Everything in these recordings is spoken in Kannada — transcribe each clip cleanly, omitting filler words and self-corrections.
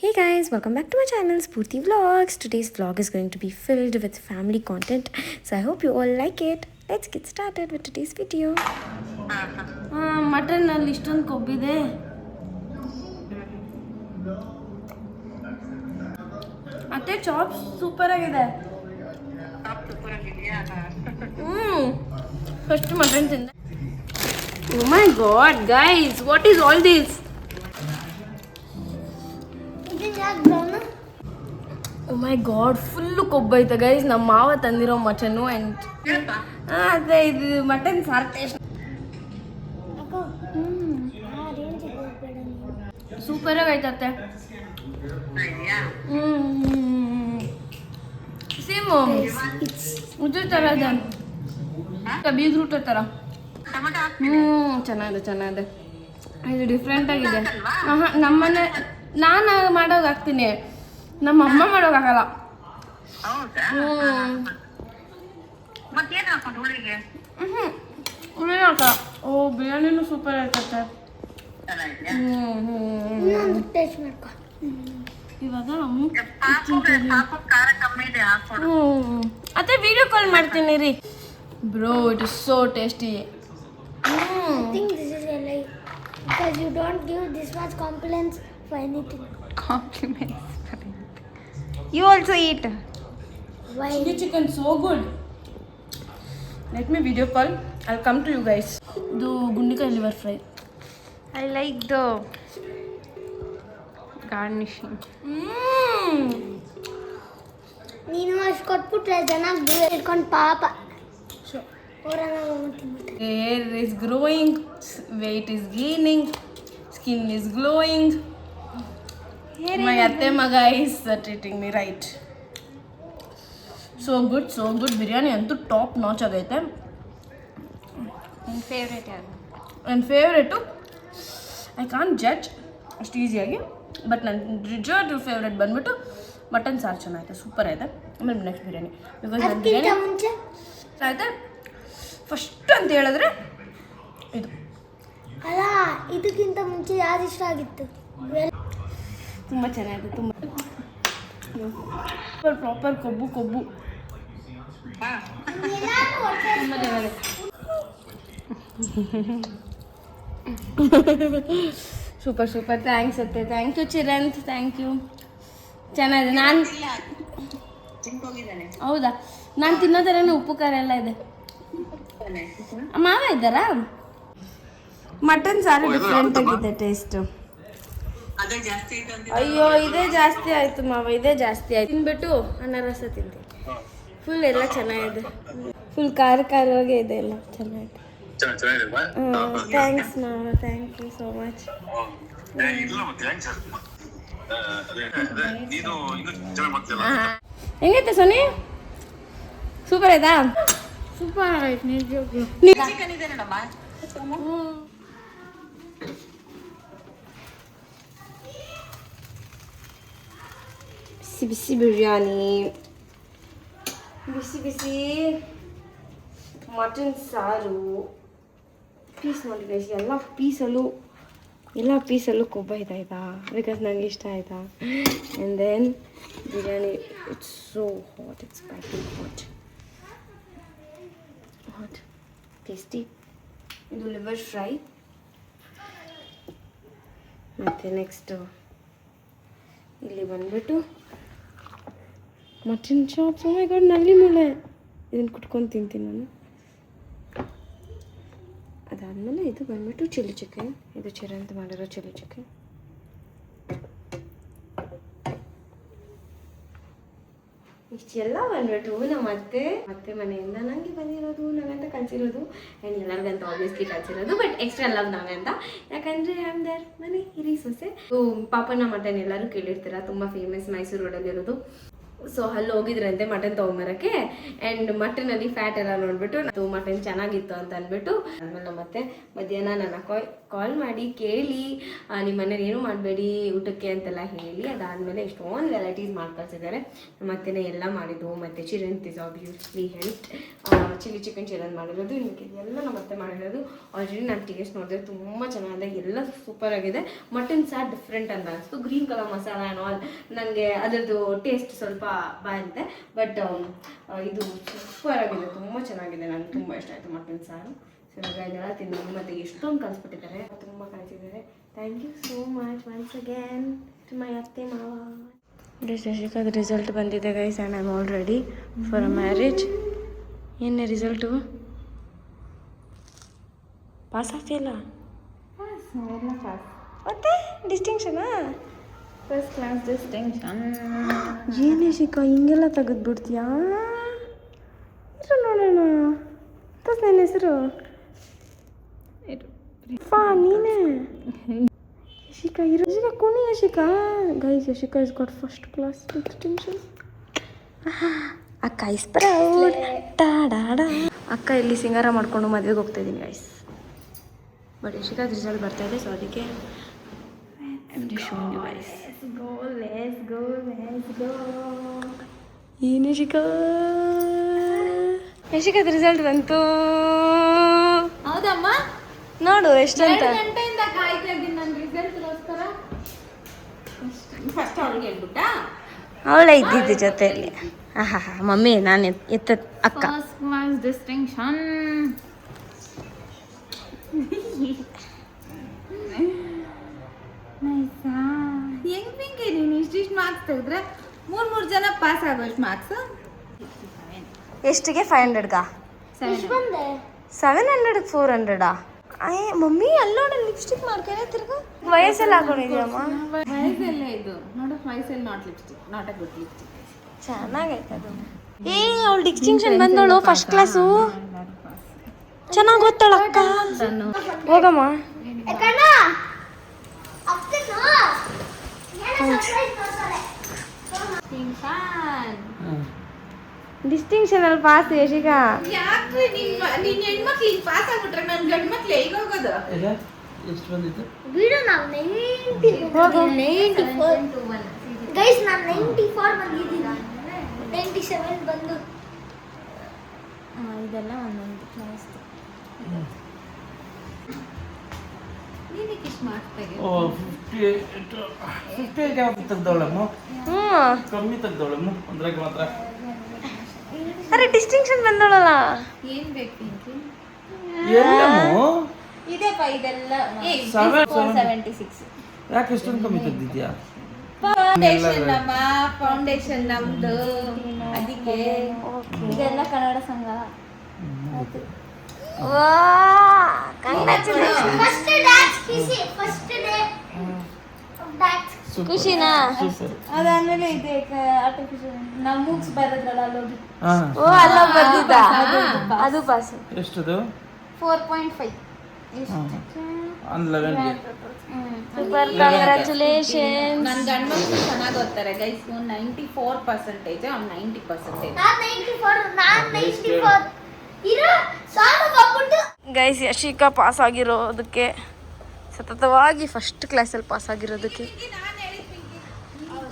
Hey guys, welcome back to my channel Spurti Vlogs. Today's vlog is going to be filled with family content, so I hope you all like it. Let's get started with today's video. Mutton ಅಲ್ಲಿ ಇಷ್ಟೊಂದು ಕೊಬ್ಬಿದೆ. ಮತ್ತೆ ಚಾಪ್ ಸೂಪರ್ ಆಗಿದೆ. ಫಸ್ಟ್ ಮಟನ್ ತಿಂದೆ. Oh my god guys, what is all this? Oh my god, full ಕೊಬ್ಬೈತೆ ಗೈಸ್. ನಮ್ಮ ಮಾವ ತಂದಿರೋ ಮಟನ್ನು ಅಂಡ್ ಅದೇ ಇದು ಮಟನ್ ಸಾರು ಟೇಸ್ಟ್ ಸೂಪರ್ ಆಗೈತತ್ತೆ. ಸೇಮ್ ಉದ್ರ ಥರ ಇದೆ, ಬೀಗ್ರೂಟ ಥರ. ಚೆನ್ನಾಗಿದೆ. ಇದು ಡಿಫ್ರೆಂಟ್ ಆಗಿದೆ. ನಮ್ಮನೆ ನಾನು ಮಾಡೋಕೆ ಹಾಕ್ತೀನಿ, ನಮ್ಮ ಅಮ್ಮ ಮಾಡೋಕೆ ಆಗಲ್ಲ. ಹುಳಿ ಹಾಕ. ಓ ಬಿರಿಯಾನಿನೂ ಸೂಪರ್ ಆಗ್ತದೆ. ಇವಾಗ ಅತ್ತೆ ವಿಡಿಯೋ ಕಾಲ್ ಮಾಡ್ತೀನಿ ರೀ. Bro it is so tasty. I think this is a lie because you don't give this much compliments for anything. Compliments for anything. You also eat. Why? Chili chicken so good. Let me video call. I'll come to you guys. ಇದು ಗುಂಡಿಕಾಯಿ liver fry. I like the garnishing. ನೀನು ಅಷ್ಟು ಕೊಟ್ಬಿಟ್ರೆ ಜನ ಇಟ್ಕೊಂಡು ಪಾಪ Hair is growing, weight is gaining, skin is glowing. My atte maga is treating me right. So good. Biryani ಅಂತೂ ಟಾಪ್ ನಾಚ್ ಆಗೈತೆ. My favorite ಯಾವುದು? ನನ್ನ ಫೇವ್ರೇಟು ಐ ಕಾಂಟ್ ಜಡ್ಜ್ ಅಷ್ಟು ಈಸಿಯಾಗಿ, ಬಟ್ ನನ್ನ ರಿಜರ್ವ್ ಫೇವ್ರೇಟ್ ಬಂದ್ಬಿಟ್ಟು ಮಟನ್ ಸಾರು ಚೆನ್ನಾಗಿದೆ, ಸೂಪರ್ ಆಯಿತು. ಆಮೇಲೆ ನೆಕ್ಸ್ಟ್ ಬಿರಿಯಾನಿ, ಬಿಕಾಸ್ ನನ್ನ ಬಿರಿಯಾನಿ ಮುಂಚೆ ಆಯಿತಾ ಫಸ್ಟ್ ಅಂತ ಹೇಳಿದ್ರೆ ಇದು. ಅಲ್ಲ, ಇದಕ್ಕಿಂತ ಮುಂಚೆ ಯಾವ್ದು ಇಷ್ಟ ಆಗಿತ್ತು? ತುಂಬ ಚೆನ್ನಾಗಿದೆ, ತುಂಬ ಪ್ರಾಪರ್ ಕೊಬ್ಬು ಸೂಪರ್ ಥ್ಯಾಂಕ್ಸ್ ಅತ್ತೆ. Thank you Chiranth, thank you. ಚೆನ್ನಾಗಿದೆ. ನಾನು ಹೌದಾ, ನಾನು ತಿನ್ನೋದರೇನು ಉಪ್ಪು ಖಾರ ಎಲ್ಲ ಇದೆ. ಮಾವ ಇದ್ದಾರಾ? ಮಟನ್ ಸಾರು ಡಿಫ್ರೆಂಟ್ ಆಗಿದೆ ಟೇಸ್ಟು. ಅಯ್ಯೋ ಇದೇ ಜಾಸ್ತಿ ಆಯಿತು ಮಾವ, ಇದೇ ಜಾಸ್ತಿ ಆಯ್ತು. ತಿನ್ಬಿಟ್ಟು ಅನ್ನ ರಸ ತಿಂತೀನಿ. ಫುಲ್ ಎಲ್ಲ ಚೆನ್ನಾಗಿದೆ, ಫುಲ್ ಖಾರವಾಗೇ ಇದೆ, ಎಲ್ಲ ಚೆನ್ನಾಗಿದೆ. ಥ್ಯಾಂಕ್ಸ್ ಮಾವ, ಥ್ಯಾಂಕ್ ಯು ಸೋ ಮಚ್. ಹೆಂಗೈತೆ ಸೋನಿ? ಸೂಪರ್ ಆಯ್ತಾ? ಸೂಪರ್ ಆಯ್ತು ನಿಜವಾಗ್ಲೂ. ಬಿಸಿ ಬಿರಿಯಾನಿ, ಬಿಸಿ ಮಟನ್ ಸಾರು. ಪೀಸ್ ನೋಡಿ ಗೈಸ್, ಎಲ್ಲ ಪೀಸಲ್ಲೂ ಕೊಬ್ಬ ಆಯ್ತಾ, ಬಿಕಾಸ್ ನನಗೆ ಇಷ್ಟ ಆಯಿತಾ. And then biryani, it's so hot, it's spicy hot tasty. ಇದು ಲಿವರ್ ಫ್ರೈ. ಮತ್ತು ನೆಕ್ಸ್ಟು ಇಲ್ಲಿ ಬಂದ್ಬಿಟ್ಟು mutton chops. Oh my god, ನಲ್ಲಿ ಮೂಳೆ. ಇದನ್ನು ಕುಟ್ಕೊಂಡು ತಿಂತೀನಿ ನಾನು. ಅದಾದಮೇಲೆ ಇದು ಬಂದ್ಬಿಟ್ಟು ಚಿಲ್ಲಿ ಚಿಕನ್. ಇದು ಚಿರಂತ ಮಾಡಿರೋ ಚಿಲ್ಲಿ ಚಿಕನ್. ಇಷ್ಟೆಲ್ಲ ಬಂದ್ಬಿಟ್ಟು ನಮ್ಮ ಅತ್ತೆ ಮನೆಯಿಂದ ನನಗೆ ಬಂದಿರೋದು, ನಾವಂತ ಕಲಿಸಿರೋದು. ಆ್ಯಂಡ್ ಎಲ್ಲರಿಗಂತ ಆಬ್ವಿಯಸ್ಲಿ ಕಲಿಸಿರೋದು, ಬಟ್ ಎಕ್ಸ್ಟ್ರಾ ಲವ್ ನಾವೇ ಅಂತ, ಯಾಕಂದರೆ ಐಮ್ ದೇರ್ ಮನೆ ಹಿರಿ ಸೊಸೆ. ಪಾಪನ ಮಟನ್ ಎಲ್ಲರೂ ಕೇಳಿರ್ತೀರ, ತುಂಬ ಫೇಮಸ್, ಮೈಸೂರು ರೋಡಲ್ಲಿರೋದು. ಸೊ ಅಲ್ಲಿ ಹೋಗಿದ್ರಂತೆ ಮಟನ್ ತೊಗೊಂಬರಕ್ಕೆ. ಆ್ಯಂಡ್ ಮಟನಲ್ಲಿ ಫ್ಯಾಟ್ ಎಲ್ಲ ನೋಡ್ಬಿಟ್ಟು ಅದು ಮಟನ್ ಚೆನ್ನಾಗಿತ್ತು ಅಂತ ಅಂದ್ಬಿಟ್ಟು ಆಮೇಲೆ ಮತ್ತೆ ಮಧ್ಯಾಹ್ನ ನನ್ನ ಕಾಲ್ ಮಾಡಿ ಕೇಳಿ ನಿಮ್ಮ ಮನೇಲಿ ಏನೂ ಮಾಡಬೇಡಿ ಊಟಕ್ಕೆ ಅಂತೆಲ್ಲ ಹೇಳಿ ಅದಾದಮೇಲೆ ಎಷ್ಟೊಂದು ವೆರೈಟೀಸ್ ಮಾಡಿ ಕಳಿಸಿದ್ದಾರೆ. ಮತ್ತೆ ಎಲ್ಲ ಮಾಡಿದ್ದು ಮತ್ತು Chiran is obviously help chilli chicken Chiran ಮಾಡಿರೋದು ಇನ್ನು ಎಲ್ಲ ನಮ್ಮ ಮತ್ತೆ ಮಾಡಿರೋದು. ಆಲ್ರೆಡಿ ನಾನು ಟೇಸ್ಟ್ ನೋಡಿದೆ, ತುಂಬ ಚೆನ್ನಾಗಿದೆ, ಎಲ್ಲ ಸೂಪರ್ ಆಗಿದೆ. ಮಟನ್ ಸಾರು ಡಿಫ್ರೆಂಟ್ ಅಂತ ಅನಿಸ್ತು. Green colour masala and all ನನಗೆ ಅದರದ್ದು ಟೇಸ್ಟ್ ಸ್ವಲ್ಪ ಬಾಯಿದೆ, ಬಟ್ ಇದು ಸೂಪರ್ ಆಗಿದೆ, ತುಂಬ ಚೆನ್ನಾಗಿದೆ. ನನಗೆ ತುಂಬ ಇಷ್ಟ ಆಯಿತು ಮಟನ್ ಸಾರು. ಸೊ ಇವಾಗ ಇದೆಲ್ಲ ತಿನ್ನೋದು ಮತ್ತು ಎಷ್ಟೊಂದು ಕಲಿಸ್ಬಿಟ್ಟಿದ್ದಾರೆ, ತುಂಬ ಕಲಿಸಿದ್ದಾರೆ. Thank you so much once again to my ಅತ್ತೆ ಮಾವ. ಶಶಿಕಾದ ರಿಸಲ್ಟ್ ಬಂದಿದೆ guys and I am all ready for a marriage. ಏನೇ ರಿಸಲ್ಟು? ಪಾಸ್ ಆಗ್ತಿಲ್ಲ ಮತ್ತೆ ಡಿಸ್ಟಿಂಕ್ಷನಾ? First class distinction. ಏನೇ ಶಿಖಾ ಹಿಂಗೆಲ್ಲ ತೆಗೆದ್ಬಿಡ್ತೀಯಾ? ಇರು ನೋಡೋಣ. ನನ್ನ ಹೆಸರು ನೀನೇ ಯಶಿಕಾ. ಇರೋ ಯಶಿಕಾ ಕುಣಿ Yashika. Guys Yashika is got first class distinction. ಅಕ್ಕ ಇಸ್ ಪ್ರೌಡ್. ಅಕ್ಕ ಇಲ್ಲಿ ಸಿಂಗಾರ ಮಾಡ್ಕೊಂಡು ಮದುವೆಗೆ ಹೋಗ್ತಾ ಇದ್ದೀನಿ ಗೈಸ್. ಬಟ್ ಯಶಿಕಾದ ರಿಸಲ್ಟ್ ಬರ್ತಾ ಇದೆ, ಸೊ ಅದಕ್ಕೆ ಏನು ಯಶಿಕಾದ ರಿಸಲ್ಟ್ ಬಂತು. ಹೌದಮ್ಮ, ನೋಡು ಎಷ್ಟಂತ. ಗಂಟೆಯಿಂದ ಕಾಯ್ತಾ ಇದ್ದೀನಿ ನನ್ನ ರಿಸಲ್ಟ್ಗೋಸ್ಕರ. ಫಸ್ಟ್ ಅವಳಿಗೆ ಹೇಳ್ಬಿಟ್ಟ, ಅವಳೇ ಇದ್ದಿದ್ದು ಜೊತೆಯಲ್ಲಿ. ಮಮ್ಮಿ ನಾನು ಎತ್ತ ಅಕ್ಕ. First class distinction. ಹೆಂಗ್ ಪಿಂಕಿ ನೀನು ಇಷ್ಟಿಷ್ಟು ಮಾರ್ಕ್ಸ್ ತೆಗೆದ್ರೆ 3 ಜನ ಪಾಸ್ ಆಗೋಷ್ಟು ಮಾರ್ಕ್ಸ್. ಎಷ್ಟಿಗೆ? 500ಗ? 700ಗೆ 400 ಮಮ್ಮಿ ಅಲ್ಲೋಡ ಲಿಪ್ಸ್ಟಿಕ್ ಮಾಡ್ಕೊಂಡೆ ತಿರ್ಗಾ ವಯಸ್ಸೆಲ್ಲ ಹಾಕೊಂಡಿದ್ಯಮ್ಮ. ವಯಸ್ಸೆಲ್ಲ ಇದು ನೋಡು, ವಯಸ್ಸಲ್ಲಿ not lipstick, not a good lipstick. ಚೆನ್ನಾಗೈತೆ ಅದು. ಅವಳು ಡಿಸ್ಟಿಂಕ್ಷನ್ ಬಂದವಳು ಫಸ್ಟ್ ಕ್ಲಾಸು. ಚೆನ್ನಾಗಿ ಓದ್ತಾಳ ಅಕ್ಕ. ಹೋಗಮ್ಮ. ಡಿಸ್ಟಿಂಕ್ಷನ್ ಅಲ್ಲಿ ಪಾಸ್ ಯಶಿಕಾ. ಯಾಕ್ರಿ ನಿನ್ ಹೆಣ್ಮಕ್ಳು ಈಗ ಪಾಸ್ ಆಗ್ಬಿಟ್ರೆ ನನ್ ಗಂಡ್ ಮಕ್ಳು ಹೇಗೆ ಹೋಗೋದು? ಎಷ್ಟು ಬಂದಿತ್ತು? ಬಿಡು ನಾವು 94 ಗೈಸ್, ನಾನು 94 ಬಂದಿದ್ದೀನಿ. 97 ಬಂದು ಇದೆಲ್ಲ ಒಂದೊಂದು ಕ್ಲಾಸ್. ನೀನಕ್ಕೆ ಇಷ್ಟು ಮಾರ್ಕ್ಸ್ ತೆಗೆ? ಓ 58 ಯಾವತ್ತು ತೆಗ್ದವಳಮ್ಮ? ಕಮ್ಮಿ ತೆಗ್ದವಳಮ್ಮ ಒಂದ್ರಾಗ ಮಾತ್ರ. ಅರೆ ಡಿಸ್ಟಿಂಕ್ಷನ್ ಬಂದವಳಲ್ಲ. ಏನ್ ಬೇಕು ಪಿಂಕಿ? ಎಲ್ಲಮ್ಮ? ಇದೆಪ್ಪ ಇದೆಲ್ಲ 76. ಯಾಕೆ ಇಷ್ಟೊಂದು ಕಮ್ಮಿ ತೆಗ್ದಿದ್ಯಾ? ಫೌಂಡೇಶನ್ ನಮ್ಮ ಫೌಂಡೇಶನ್ ನಮ್ದು, ಅದಕ್ಕೆ ಇದೆಲ್ಲ ಕನ್ನಡ ಸಂಘ. ಫಸ್ಟ್ ಡ್ಯಾನ್ಸ್ ಕಿಸಿ, ಫಸ್ಟ್ ಡೇ ಡ್ಯಾನ್ಸ್ ಖುಷಿನಾ? ಅದಾದ್ಮೇಲೆ ಇದೆ ಆರ್ಟಿಫಿಷಿಯಲ್ ನಾವು ಮೂಗ್ಸ್ ಬರೋದ್ರಲ್ಲ ಅಲ್ಲೋಗಿ. ಓ ಅಲ್ಲ ಬಂದಿದ್ದ ಅದು ಪಾಸ್. ಎಷ್ಟದು? 4.5. ಒಂದು 11ಗೆ. Super, congratulation. ನನ್ನ ಗಂಡ ಮಕ್ಕಳು ಚೆನ್ನಾಗಿ ಓದ್ತಾರೆ ಗೈಸ್. 94% ಅವ್ನು 90%. ನಾನು 94 ಇರು ಸಾಲು ಹೋಗ್ಬಿಟ್ಟು. ಗೈಸ್ ಯಶಿಕಾ ಪಾಸ್ ಆಗಿರೋದಕ್ಕೆ, ಸತತವಾಗಿ ಫಸ್ಟ್ ಕ್ಲಾಸಲ್ಲಿ ಪಾಸ್ ಆಗಿರೋದಕ್ಕೆ ನಾನು ಹೇಳಿದ್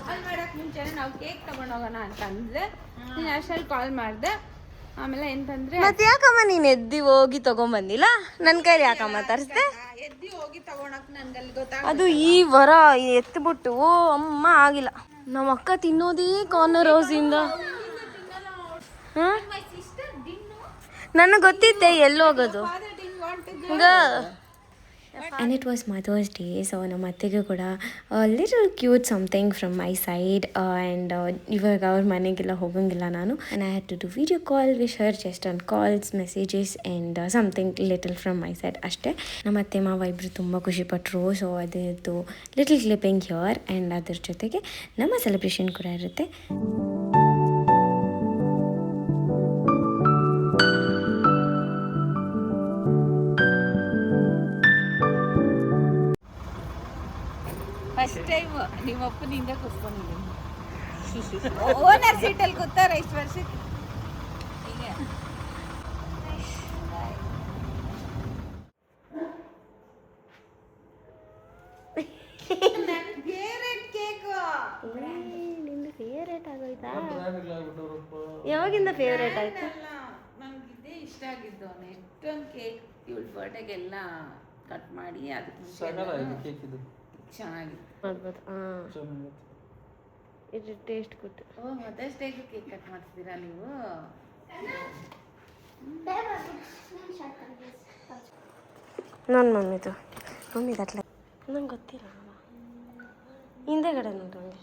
ಕಾಲ್ ಮಾಡಕ್ಕೆ ಮುಂಚೆ ನಾವು ಕೇಕ್ ತಗೊಂಡೋಗೋಣ ಅಂತ ಅಂದ್ರೆ ನೀನು ಅಷ್ಟರಲ್ಲಿ ಕಾಲ್ ಮಾಡಿದೆ. ಆಮೇಲೆ ಎಂತಂದ್ರೆ ಮತ್ತೆ ಯಾಕಮ್ಮ ನೀನು ಎದ್ದಿ ಹೋಗಿ ತಗೊಂಬಂದಿಲ್ಲ? ನನ್ನ ಕೈಲಿ ಯಾಕಮ್ಮ ತರಿಸ್ದೆ? ಎದ್ದಿ ಹೋಗಿ ತಗೊಳಕ್ ನನ್ಗಲ್ಲಿ ಗೊತ್ತಾಗ. ಅದು ಈ ವರ ಎತ್ಬಿಟ್ಟು ಅಮ್ಮ ಆಗಿಲ್ಲ. ನಮ್ಮ ಅಕ್ಕ ತಿನ್ನೋದೇ ಕಾರ್ನರ್ ಹೌಸಿಂದ. ನನಗೆ ಗೊತ್ತಿತ್ತೆ ಎಲ್ಲಿ ಹೋಗೋದು. And it was mother's day. So ನಮ್ಮ ಅತ್ತೆಗೂ ಕೂಡ little cute something from my side. And ಇವಾಗ ಅವ್ರ ಮನೆಗೆಲ್ಲ ಹೋಗಂಗಿಲ್ಲ ನಾನು. And I had to do video call wish her just on calls, messages and something little from my side ಅಷ್ಟೇ. ನಮ್ಮ ಅತ್ತೆ ಮಾವ ಇಬ್ಬರು ತುಂಬ ಖುಷಿಪಟ್ಟರು. ಸೊ ಅದಿತ್ತು ಲಿಟಲ್ ಕ್ಲಿಪ್ಪಿಂಗ್ ಹಿಯರ್. ಆ್ಯಂಡ್ ಅದ್ರ ಜೊತೆಗೆ ನಮ್ಮ ಸೆಲೆಬ್ರೇಷನ್ ಕೂಡ ಇರುತ್ತೆ. ಫಸ್ಟ್ ಟೈಮ್ ನಿಮ್ಮ ಅಪ್ಪನಿಂದ ಕೂತ್ಕೊಂಡಿದ್ದೀನಿ. ಓನರ್ ಸೀಟಲ್ಲಿ ಕೂತಾರೆ ಇಷ್ಟು ವರ್ಷಕ್ಕೆ ಹೀಗೆ ನನ್ನ ಫೇವ್ರೆಟ್ ಕೇಕು ನಿಂದು ಫೇವ್ರೇಟ್ ಆಗೋಯ್ತಾ ಯಾವಾಗಿಂದ ಫೇವ್ರೇಟ್ ಆಯ್ತು ನಂಗೆ ಇದೇ ಇಷ್ಟ ಆಗಿದ್ದು ಎಷ್ಟೊಂದು ಕೇಕ್ ಇವಳು ಬರ್ಡೇಗೆಲ್ಲ ಕಟ್ ಮಾಡಿ ಅದಕ್ಕೆ ಕೇಕ್ ಇದು ಚೆನ್ನಾಗಿತ್ತು ಮಾಡ್ಬೋದು ಹಾಂ ಇದು ಟೇಸ್ಟ್ ಕೊಟ್ಟು ಓ ಮದರ್ಸ್ ಡೇಗೂ ಕೇಕ್ ಕಟ್ ಮಾಡ್ತಿದ್ದೀರಾ ನೀವು ನನ್ನ ಮಮ್ಮಿದು ಅಟ್ಲ ನಂಗೆ ಗೊತ್ತಿಲ್ಲ ಹಿಂದೆಗಡೆ ನೋಡು ಹಂಗೆ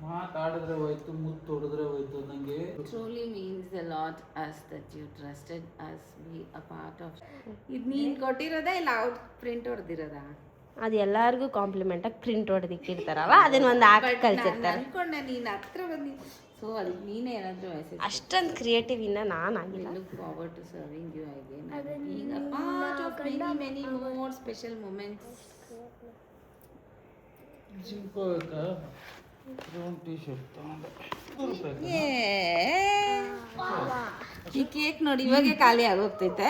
ಮಾತಾಡಿದ್ರೆ ಹೋಯ್ತು ಮುತ್ತು ಹೊಡೆದ್ರೆ ಹೋಯ್ತು ನಂಗೆ truly means a lot us that you trusted us be a part of ಇದು ನೀನು ಕೊಟ್ಟಿರೋದಾ ಇಲ್ಲ ಔಟ್ ಪ್ರಿಂಟ್ ಹೊಡೆದಿರೋದಾ ಅದು ಎಲ್ಲರಿಗೂ ಕಾಂಪ್ಲಿಮೆಂಟಾಗಿ ಪ್ರಿಂಟ್ ಹೊಡೆದಿಕ್ಕಿರ್ತಾರಲ್ಲ ಅದನ್ನ ಒಂದು ಹಾಕಿ ಕಳ್ಸಿರ್ತಾರೆ ಅನ್ಕೊಂಡೆ ನೀನು ಹತ್ರ ಬಂದು ಸೊ ಅಲ್ಲಿ ನೀನೇ ಏನಾದರೂ ಮೆಸೇಜ್ ಅಷ್ಟೊಂದು ಕ್ರಿಯೇಟಿವ್ ಇನ್ನ ನಾನಾಗಿಲ್ಲ look forward to serving you again and being a part of many more special moments ಜಿಂಕೋ ಟೀ ಶರ್ಟ್ ತಗೊಂಡೆ ಈ ಕೇಕ್ ನೋಡಿ ಇವಾಗೆ ಖಾಲಿ ಆಗೋಗ್ತೈತೆ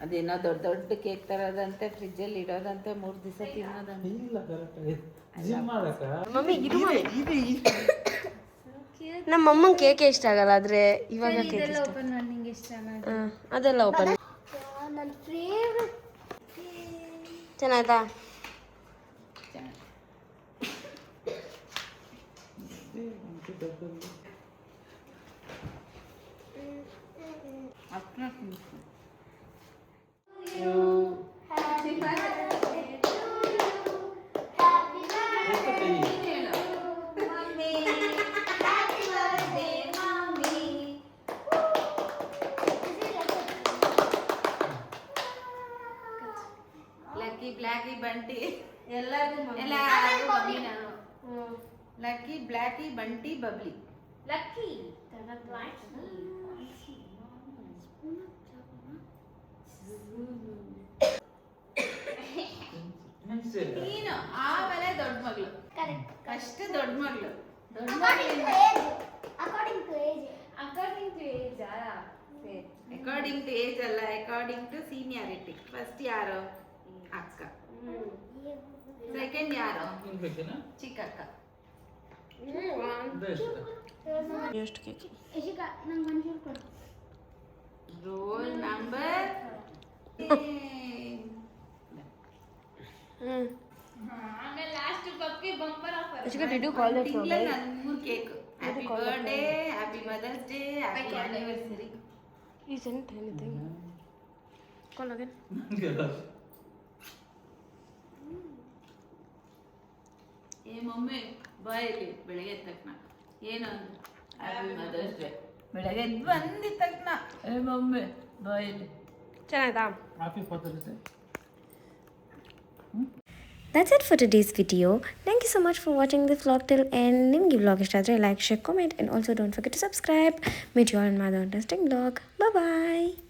ಅದೇನೋ ದೊಡ್ಡ ದೊಡ್ಡ ಕೇಕ್ ತರೋದಂತೆ ಫ್ರಿಜ್ಜಲ್ಲಿ ಇಡೋದಂತೆ 3 ದಿವಸ ತಿನ್ನೋದಂತೆ ಇಲ್ಲ ಕರೆಕ್ಟ್ ಜಿಮ್ ಮಾಡಕ ಮಮ್ಮಿ ಇದು ನಮ್ಮ ಅಮ್ಮಂಗೆ ಕೇಕೆ ಇಷ್ಟ ಆಗಲ್ಲ ಆದರೆ ಇವಾಗ ಕೇಕ್ ಇಷ್ಟ ಓಪನ್ ಮಾಡಿ ನಿಂಗೆ ಎಷ್ಟು ಚೆನ್ನಾಗಿ ಅದೆಲ್ಲ ಓಪನ್ ನನ್ನ ಫೇವ್ರೆಟ್ ಚೆನ್ನಾಯ್ತಾ ಅಪ್ಪನ ಲಕ್ಕಿ ಬ್ಲ್ಯಾಕಿ ಬಂಟಿ ಎಲ್ಲರಿಗೂ ಮಮ್ಮಿ ನಾನು Lucky Blacky Bunty Bubbly Lucky ನೀನು ಆಮೇಲೆ ದೊಡ್ಡ ಮಗಳು ಅಷ್ಟೇ ದೊಡ್ಡ ಮಗಳು ದೊಡ್ಡ according to age according to age ಅಲ್ಲ ಅಕಾರ್ಡಿಂಗ್ ಟು ಸೀನಿಯಾರಿಟಿ ಫಸ್ಟ್ ಯಾರು ಅಕ್ಕ ಸೆಕೆಂಡ್ ಯಾರು ಬೇಕೇನಾ ಚಿಕ್ಕಕ್ಕ ಎಷ್ಟು ಕೇಕ್ ನಂಗೆ ಮಂಜೂರು ಕೊಡು ರೋಲ್ ನಂಬರ್ ಮೂರು cake happy birthday happy mother's day happy anniversary Isn't anything. Call again. ಏ ಮಮ್ಮಿ ಬಾಯಲ್ಲಿ ಬೆಳಗ್ಗೆ ಎದ್ದ ತಕ್ಷಣ ಏನು ಹ್ಯಾಪಿ ಮದರ್ಸ್ ಡೇ ಬೆಳಗ್ಗೆ ಎದ್ದು ಬಂದಿದ್ದ ತಕ್ಷಣ ಏ ಮಮ್ಮಿ ಬಾಯಲ್ಲಿ ಚೆನ್ನಾಯ್ತಾ happy father's day That's it for today's video. Thank you so much for watching this vlog till end. Nimge vlog ishta ಆದರೆ like, share, comment and also don't forget to subscribe. Meet you all in my other interesting vlog. Bye bye.